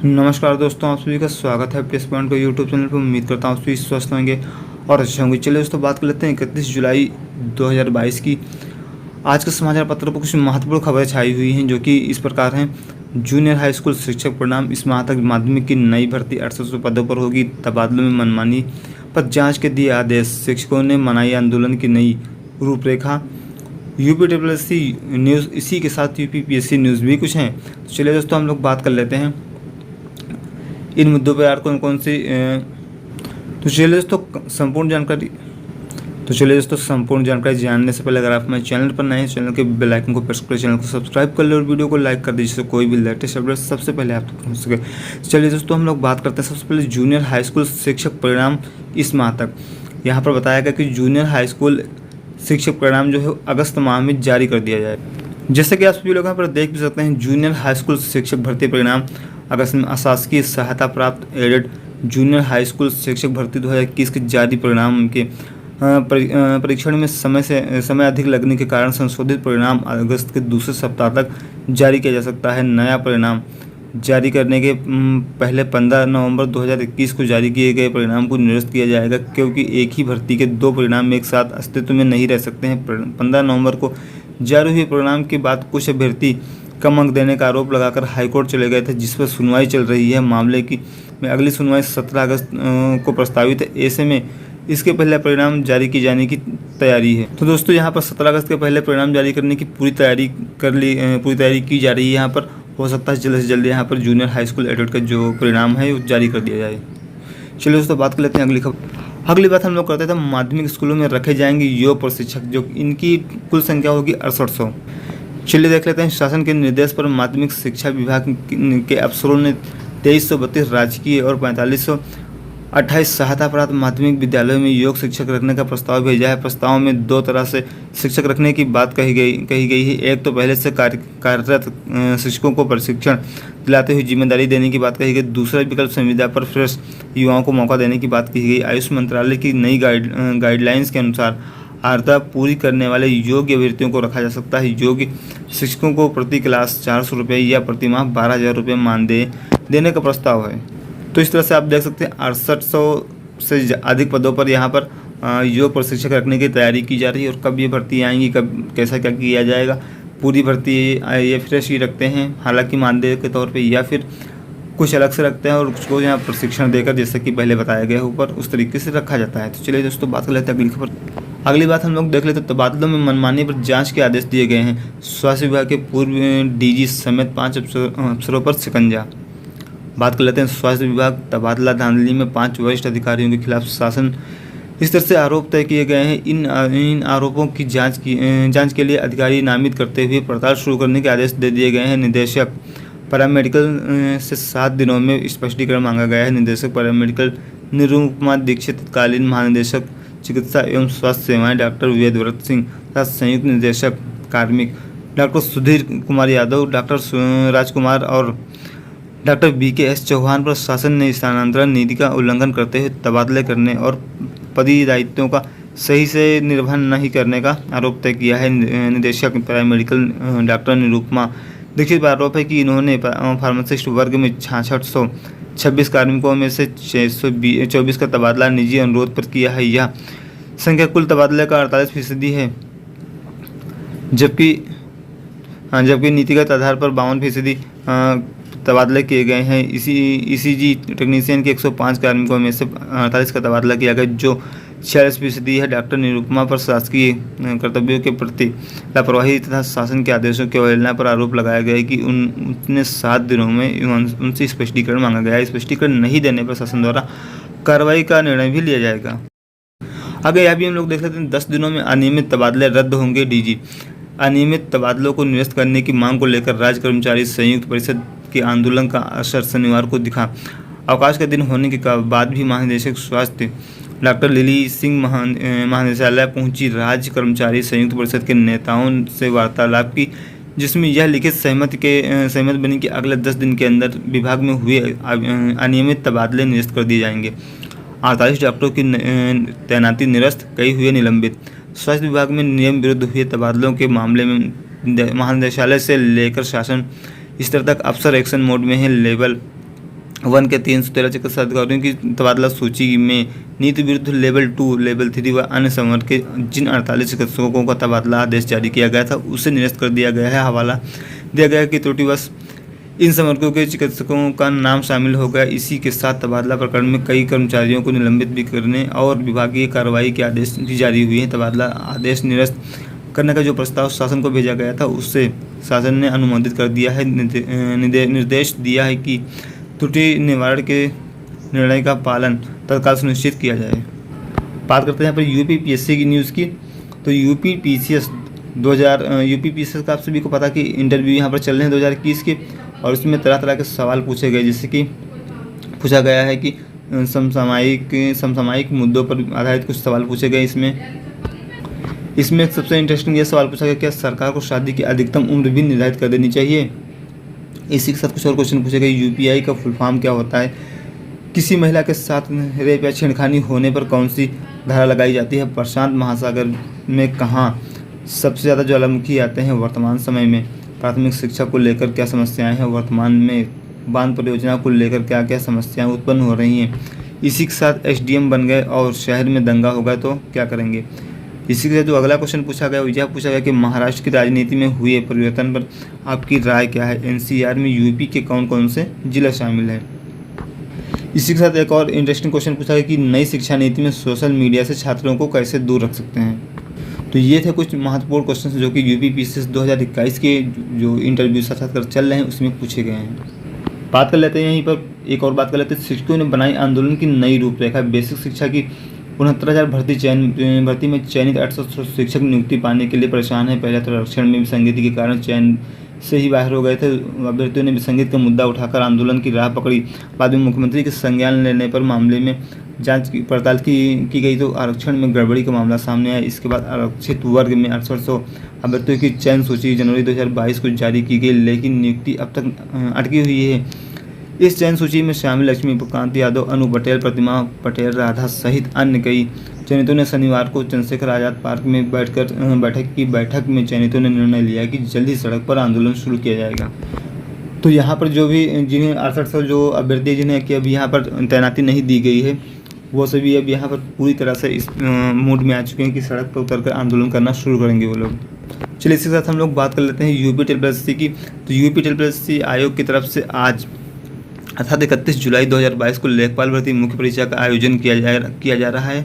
नमस्कार दोस्तों, आप सभी का स्वागत है प्लेस पॉइंट को यूट्यूब चैनल पर। उम्मीद करता हूँ सभी स्वस्थ होंगे और अच्छे होंगे। चलिए दोस्तों, बात कर लेते हैं 31 जुलाई 2022 की। आज के समाचार पत्रों पर कुछ महत्वपूर्ण खबरें छाई हुई हैं, जो कि इस प्रकार हैं। जूनियर हाई स्कूल शिक्षक परिणाम, इस माह तक माध्यमिक की नई भर्ती 800 पदों पर होगी। तबादलों में मनमानी पर जाँच के दिए आदेश, शिक्षकों ने मनाई आंदोलन की नई रूपरेखा। UPSSC न्यूज़, इसी के साथ UPPSC न्यूज़ भी कुछ हैं। तो चलिए दोस्तों, हम लोग बात कर लेते हैं इन मुद्दों पर। यार कौन कौन सी तो चलिए दोस्तों संपूर्ण जानकारी जानने से पहले अगर आप हमारे चैनल पर नए हैं, चैनल के बेल आइकन को प्रेस कर चैनल को सब्सक्राइब कर ले और वीडियो को लाइक कर दीजिए, जिससे कोई भी लेटेस्ट अपडेट सबसे पहले आप तक पहुँच सके। चलिए दोस्तों, हम लोग बात करते हैं सबसे पहले जूनियर हाई स्कूल शिक्षक परिणाम इस माह तक। यहाँ पर बताया गया कि जूनियर हाई स्कूल शिक्षक परिणाम जो है अगस्त माह में जारी कर दिया जाए। जैसे कि आप सभी लोग यहाँ पर देख भी सकते हैं, जूनियर हाई स्कूल शिक्षक भर्ती परिणाम अगस्त में अशासकीय सहायता प्राप्त एडेड जूनियर हाई स्कूल शिक्षक भर्ती 2021 के जारी परिणाम के परीक्षण में समय अधिक लगने के कारण संशोधित परिणाम अगस्त के दूसरे सप्ताह तक जारी किया जा सकता है। नया परिणाम जारी करने के पहले 15 नवंबर 2021 को जारी किए गए परिणाम को निरस्त किया जाएगा, क्योंकि एक ही भर्ती के दो परिणाम एक साथ अस्तित्व में नहीं रह सकते हैं। 15 नवंबर को जारी हुए परिणाम के बाद कुछ अभ्यर्थी कम अंक देने का आरोप लगाकर हाईकोर्ट चले गए थे, जिस पर सुनवाई चल रही है। मामले की में अगली सुनवाई 17 अगस्त को प्रस्तावित है। ऐसे में इसके पहले परिणाम जारी किए जाने की तैयारी है। तो दोस्तों, यहाँ पर 17 अगस्त के पहले परिणाम जारी करने की पूरी तैयारी की जा रही है। यहाँ पर हो सकता है जल्द से जल्द यहाँ पर जूनियर हाई स्कूल एडेड का जो परिणाम है वो जारी कर दिया जाए। चलिए दोस्तों, बात कर लेते हैं अगली खबर। अगली बात हम लोग करते थे, माध्यमिक स्कूलों में रखे जाएंगे योग प्रशिक्षक, जो इनकी कुल संख्या होगी 6800। चलिए देख लेते हैं। शासन के निर्देश पर माध्यमिक शिक्षा विभाग के अफसरों ने 2332 राजकीय और 4528 सहायता प्राप्त माध्यमिक विद्यालयों में योग शिक्षक रखने का प्रस्ताव भेजा है। प्रस्ताव में दो तरह से शिक्षक रखने की बात कही गई है। एक तो पहले से कार्यरत शिक्षकों को प्रशिक्षण दिलाते हुए जिम्मेदारी देने की बात कही गई। दूसरा विकल्प संविदा पर फ्रेश युवाओं को मौका देने की बात कही गई। आयुष मंत्रालय की नई गाइडलाइंस के अनुसार अर्हता पूरी करने वाले योग्य अभ्यर्थियों को रखा जा सकता है। योग्य शिक्षकों को प्रति क्लास 400 रुपये या प्रति माह 12,000 रुपये मानदेय देने का प्रस्ताव है। तो इस तरह से आप देख सकते हैं 6800 से अधिक पदों पर यहाँ पर योग प्रशिक्षक रखने की तैयारी की जा रही है। और कब ये भर्ती आएंगी, कब कैसा क्या किया जाएगा, पूरी भर्ती ये फ्रेश ही रखते हैं हालांकि मानदेय के तौर पे, या फिर कुछ अलग से रखते हैं और कुछ को यहाँ प्रशिक्षण देकर, जैसे कि पहले बताया गया ऊपर, उस तरीके से रखा जाता है। तो चलिए दोस्तों, बात कर लेते हैं अगली खबर। अगली बात हम लोग देख लेते हैं, तबादलों में मनमानी पर जांच के आदेश दिए गए हैं। स्वास्थ्य विभाग के पूर्व DG समेत 5 अफसरों पर शिकंजा। बात कर लेते हैं स्वास्थ्य विभाग तबादला धांधली में 5 वरिष्ठ अधिकारियों के खिलाफ शासन इस तरह से आरोप तय किए गए हैं। इन आरोपों की जांच के लिए अधिकारी नामित करते हुए पड़ताल शुरू करने के आदेश दे दिए गए हैं। निदेशक पैरामेडिकल से 7 दिनों में स्पष्टीकरण मांगा गया है। निदेशक पैरामेडिकल निरुपमा दीक्षित, तत्कालीन महानिदेशक चिकित्सा एवं स्वास्थ्य सेवाएं डॉक्टर वेदव्रत सिंह तथा संयुक्त निदेशक कार्मिक डॉक्टर सुधीर कुमार यादव, डॉक्टर राजकुमार और डॉक्टर BKS चौहान पर शासन ने स्थानांतरण नीति का उल्लंघन करते हुए तबादले करने और पदीय दायित्वों का सही से निर्वहन नहीं करने का आरोप तय किया है। निदेशक पैरामेडिकल डॉक्टर निरुपमा दीक्षित पर आरोप है कि इन्होंने फार्मासिस्ट वर्ग में 6626 कार्मिकों में से 624 का तबादला निजी अनुरोध पर किया है। यह संख्या कुल तबादले का 48% है, जबकि नीतिगत आधार पर 52% तबादले किए गए हैं। ECG टेक्नीशियन के 105 कार्मिकों में से 48 का तबादला किया गया, जो 46% है। डॉक्टर निरुपमा पर शासकीय कर्तव्यों के प्रति लापरवाही तथा शासन के आदेशों की अवहेलना पर आरोप लगाया गया है कि उनने 7 दिनों में उनसे स्पष्टीकरण मांगा गया है। स्पष्टीकरण नहीं देने पर शासन द्वारा कार्रवाई का निर्णय भी लिया जाएगा। आगे यह भी हम लोग देख लेते हैं, 10 दिनों में अनियमित तबादले रद्द होंगे। DG अनियमित तबादलों को निरस्त करने की मांग को लेकर राज्य कर्मचारी संयुक्त परिषद के आंदोलन का असर शनिवार को दिखा। अवकाश के दिन होने के बाद भी महानिदेशक स्वास्थ्य डॉक्टर लिली सिंह महानिदेशालय पहुंची। राज्य कर्मचारी संयुक्त परिषद के नेताओं से वार्तालाप की, जिसमें यह लिखित सहमत बनी कि अगले 10 दिन के अंदर विभाग में हुए अनियमित तबादले निरस्त कर दिए जाएंगे। 48 डॉक्टरों की तैनाती निरस्त, कई हुए निलंबित। स्वास्थ्य विभाग में नियम विरुद्ध हुए तबादलों के मामले में महानिदेशालय से लेकर शासन स्तर तक अफसर एक्शन मोड में है। लेवल वन के 313 चिकित्सा अधिकारियों की तबादला सूची में नीति विरुद्ध लेवल 2, लेवल 3 व अन्य संवर्ग के जिन 48 चिकित्सकों का तबादला आदेश जारी किया गया था उसे निरस्त कर दिया गया है। हवाला दिया गया है कि त्रुटिवश इन संवर्गों के चिकित्सकों का नाम शामिल हो गया। इसी के साथ तबादला प्रकरण में कई कर्मचारियों को निलंबित भी करने और विभागीय कार्रवाई के आदेश भी जारी हुए हैं। तबादला आदेश निरस्त करने का जो प्रस्ताव शासन को भेजा गया था उसे शासन ने अनुमोदित कर दिया है। निर्देश दिया है कि त्रुटि निवारण के निर्णय का पालन तत्काल सुनिश्चित किया जाए। बात करते हैं यहाँ पर यूपी पीएससी की न्यूज़ की। तो यूपी पीसीएस का आप सभी को पता कि इंटरव्यू यहाँ पर चल रहे हैं 2021 के, और इसमें तरह तरह के सवाल पूछे गए, जैसे कि पूछा गया है कि समसामयिक मुद्दों पर आधारित कुछ सवाल पूछे गए। इसमें सबसे इंटरेस्टिंग ये सवाल पूछा गया, क्या सरकार को शादी की अधिकतम उम्र भी निर्धारित कर देनी चाहिए। इसी के साथ कुछ और क्वेश्चन पूछे गए, यूपीआई का फुल फॉर्म क्या होता है, किसी महिला के साथ रेप या छेड़खानी होने पर कौन सी धारा लगाई जाती है, प्रशांत महासागर में कहाँ सबसे ज़्यादा ज्वालामुखी आते हैं वर्तमान समय में, प्राथमिक शिक्षा को लेकर क्या समस्याएं हैं वर्तमान में, बांध परियोजना को लेकर क्या क्या समस्याएं उत्पन्न हो रही हैं, इसी के साथ एसडीएम बन गए और शहर में दंगा हो गया तो क्या करेंगे। इसी के साथ जो अगला क्वेश्चन पूछा गया यह पूछा गया कि महाराष्ट्र की राजनीति में हुए परिवर्तन पर आपकी राय क्या है, एनसीआर में यूपी के कौन कौन से जिला शामिल हैं। इसी के साथ एक और इंटरेस्टिंग क्वेश्चन पूछा गया कि नई शिक्षा नीति में सोशल मीडिया से छात्रों को कैसे दूर रख सकते हैं। तो ये थे कुछ महत्वपूर्ण क्वेश्चन जो कि यूपी पीसीएस 2021 के जो इंटरव्यू साक्षात्कार चल रहे हैं उसमें पूछे गए हैं। बात कर लेते हैं यहीं पर एक और बात कर लेते हैं, शिक्षकों ने बनाई आंदोलन की नई रूपरेखा। बेसिक शिक्षा की 69,000 भर्ती में चयनित 800 शिक्षक नियुक्ति पाने के लिए परेशान है। पहले आरक्षण में विसंगति के कारण चयन से ही बाहर हो गए थे। अभ्यर्थियों ने विसंगति का मुद्दा उठाकर आंदोलन की राह पकड़ी। बाद में मुख्यमंत्री के संज्ञान लेने पर मामले में जांच की पड़ताल की गई तो आरक्षण में गड़बड़ी का मामला सामने आया। इसके बाद आरक्षित वर्ग में 800 अभ्यर्थियों की चयन सूची जनवरी 2022 को जारी की गई, लेकिन नियुक्ति अब तक अटकी हुई है। इस चयन सूची में शामिल लक्ष्मीकांत यादव, अनु पटेल, प्रतिमा पटेल, राधा सहित अन्य कई चयनितों ने शनिवार को चंद्रशेखर आज़ाद पार्क में बैठक में चयनितों ने निर्णय लिया कि जल्द ही सड़क पर आंदोलन शुरू किया जाएगा। तो यहाँ पर जो भी जिन्हें 6800 जो अभ्यर्थी जिन्हें कि अभी यहाँ पर तैनाती नहीं दी गई है वो सभी अब यहाँ पर पूरी तरह से इस मूड में आ चुके हैं कि सड़क पर उतरकर आंदोलन करना शुरू करेंगे वो लोग। चलिए इसके साथ हम लोग बात कर लेते हैं यूपी ट्रिपल की। तो यूपी ट्रिपल आयोग की तरफ से आज अर्थात 31 जुलाई 2022 को लेखपाल भर्ती मुख्य परीक्षा का आयोजन किया जा रहा है।